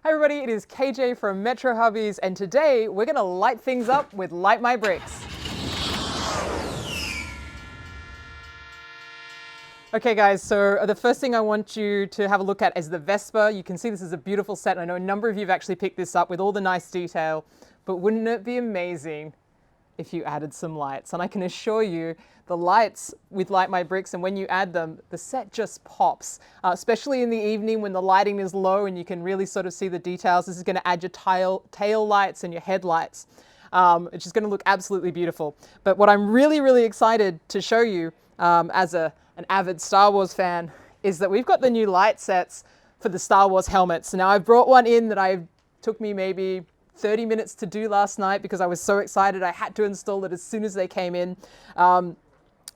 Hi everybody, it is KJ from Metro Hobbies, and today we're going to light things up with Light My Bricks. Okay guys, so the first thing I want you to have a look at is the Vespa. You can see this is a beautiful set. I know a number of you have actually picked this up with all the nice detail, but wouldn't it be amazing if you added some lights? And I can assure you the lights with Light My Bricks, and when you add them, the set just pops, especially in the evening when the lighting is low and you can really sort of see the details. This is going to add your tail lights and your headlights. It's just going to look absolutely beautiful. But what I'm really excited to show you as an avid Star Wars fan is that we've got the new light sets for the Star Wars helmets. Now I've brought one in that took me maybe 30 minutes to do last night because I was so excited I had to install it as soon as they came in.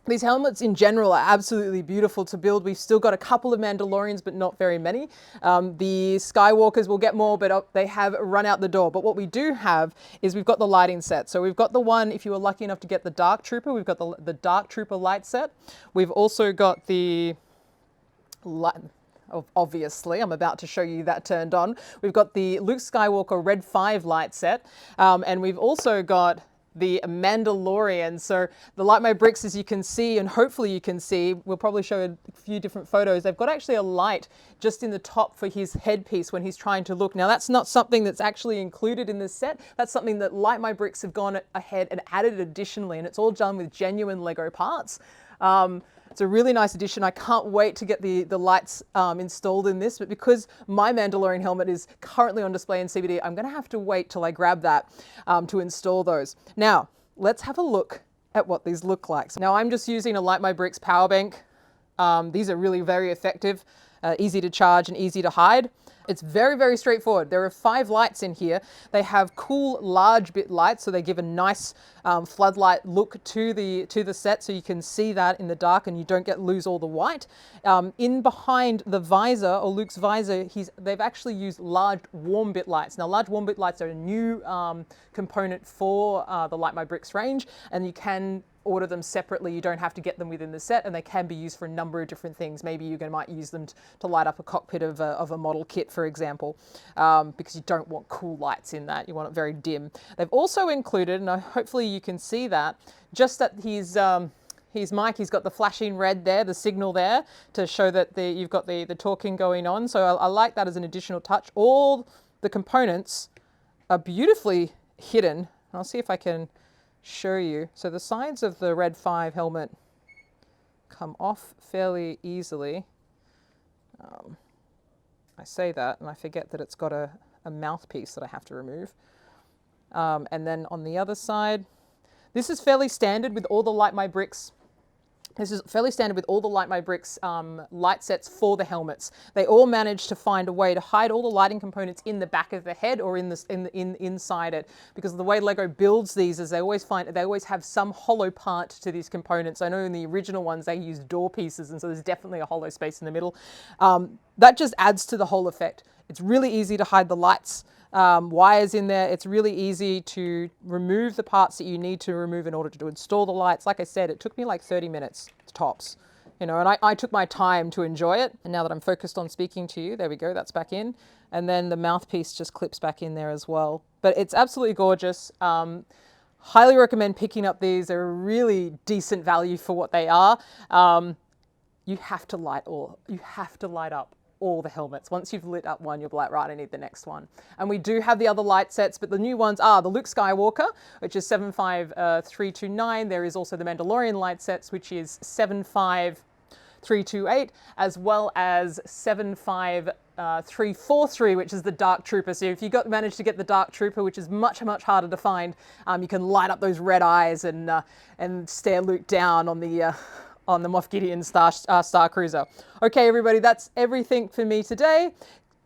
These helmets in general are absolutely beautiful to build. We've still got a couple of Mandalorians, but not very many. The Skywalkers will get more, but they have run out the door. But what we do have is we've got the lighting set. So we've got the one, if you were lucky enough to get the Dark Trooper, we've got the Dark Trooper light set. We've also got the light. Obviously, I'm about to show you that turned on. We've got the Luke Skywalker Red 5 light set, and we've also got the Mandalorian. So the Light My Bricks, as you can see, and hopefully you can see, we'll probably show a few different photos. They've got actually a light just in the top for his headpiece when he's trying to look. Now that's not something that's actually included in this set. That's something that Light My Bricks have gone ahead and added additionally, and it's all done with genuine Lego parts. It's a really nice addition. I can't wait to get the lights installed in this, but because my Mandalorian helmet is currently on display in CBD, I'm going to have to wait till I grab that to install those. Now, let's have a look at what these look like. So now I'm just using a Light My Bricks power bank. These are really very effective, easy to charge and easy to hide. It's very straightforward. There are 5 lights in here. They have cool large bit lights, so they give a nice floodlight look to the set, so you can see that in the dark and you don't lose all the white. In behind the visor, or Luke's visor, they've actually used large warm bit lights. Now large warm bit lights are a new component for the Light My Bricks range, and you can order them separately. You don't have to get them within the set, and they can be used for a number of different things. Maybe you might use them to light up a cockpit of a model kit, for example, because you don't want cool lights in that. You want it very dim. They've also included, and hopefully you can see that, just at his mic, he's got the flashing red there, the signal there, to show that you've got the talking going on. So I like that as an additional touch. All the components are beautifully hidden. I'll see if I can show you. So the sides of the Red 5 helmet come off fairly easily. I say that and I forget that it's got a mouthpiece that I have to remove. And then on the other side, this is fairly standard with all the Light My Bricks. This is fairly standard with all the Light My Bricks light sets for the helmets. They all manage to find a way to hide all the lighting components in the back of the head or inside it, because the way Lego builds these is they always have some hollow part to these components. I know in the original ones they use door pieces, and so there's definitely a hollow space in the middle. That just adds to the whole effect. It's really easy to hide the lights. Wires in there. It's really easy to remove the parts that you need to remove in order to install the lights. Like I said, it took me like 30 minutes tops, and I took my time to enjoy it. And now that I'm focused on speaking to you, there we go, that's back in. And then the mouthpiece just clips back in there as well. But it's absolutely gorgeous. Highly recommend picking up these. They're a really decent value for what they are. You have to light up all the helmets. Once you've lit up one, you'll be like, right, I need the next one. And we do have the other light sets, but the new ones are the Luke Skywalker, which is 75329. There is also the Mandalorian light sets, which is 75328, as well as 75343, which is the Dark Trooper. So if you managed to get the Dark Trooper, which is much harder to find, you can light up those red eyes and stare Luke down on the Moff Gideon Star Cruiser. Okay, everybody, that's everything for me today.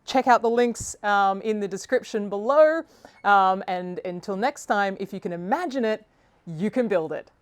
Check out the links in the description below. And until next time, if you can imagine it, you can build it.